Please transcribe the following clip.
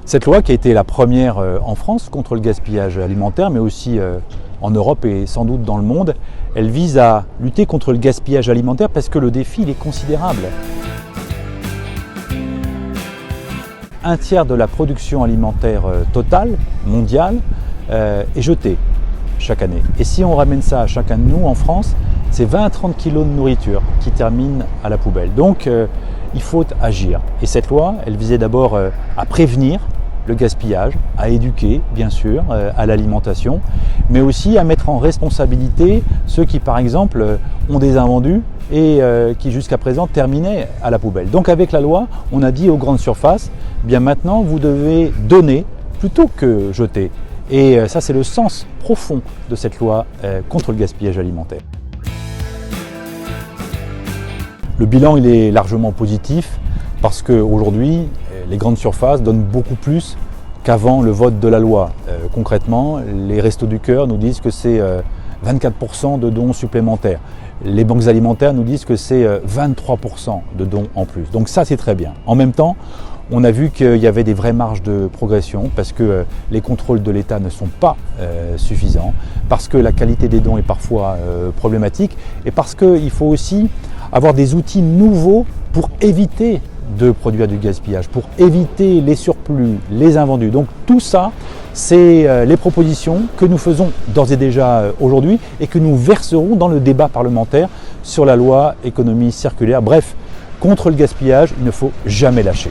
Cette loi qui a été la première en France contre le gaspillage alimentaire, mais aussi en Europe et sans doute dans le monde, elle vise à lutter contre le gaspillage alimentaire parce que le défi il est considérable. Un tiers de la production alimentaire totale, mondiale, est jetée chaque année. Et si on ramène ça à chacun de nous en France, c'est 20 à 30 kilos de nourriture qui terminent à la poubelle. Donc il faut agir. Et cette loi, elle visait d'abord à prévenir le gaspillage, à éduquer bien sûr à l'alimentation, mais aussi à mettre en responsabilité ceux qui par exemple ont des invendus et qui jusqu'à présent terminaient à la poubelle. Donc avec la loi, on a dit aux grandes surfaces, bien maintenant vous devez donner plutôt que jeter. Et ça c'est le sens profond de cette loi contre le gaspillage alimentaire. Le bilan il est largement positif parce qu'aujourd'hui les grandes surfaces donnent beaucoup plus qu'avant le vote de la loi. Concrètement, les Restos du Cœur nous disent que c'est 24% de dons supplémentaires. Les banques alimentaires nous disent que c'est 23% de dons en plus. Donc ça c'est très bien. En même temps, on a vu qu'il y avait des vraies marges de progression parce que les contrôles de l'État ne sont pas suffisants, parce que la qualité des dons est parfois problématique et parce qu'il faut aussi avoir des outils nouveaux pour éviter de produire du gaspillage, pour éviter les surplus, les invendus. Donc tout ça, c'est les propositions que nous faisons d'ores et déjà aujourd'hui et que nous verserons dans le débat parlementaire sur la loi économie circulaire. Bref, contre le gaspillage, il ne faut jamais lâcher.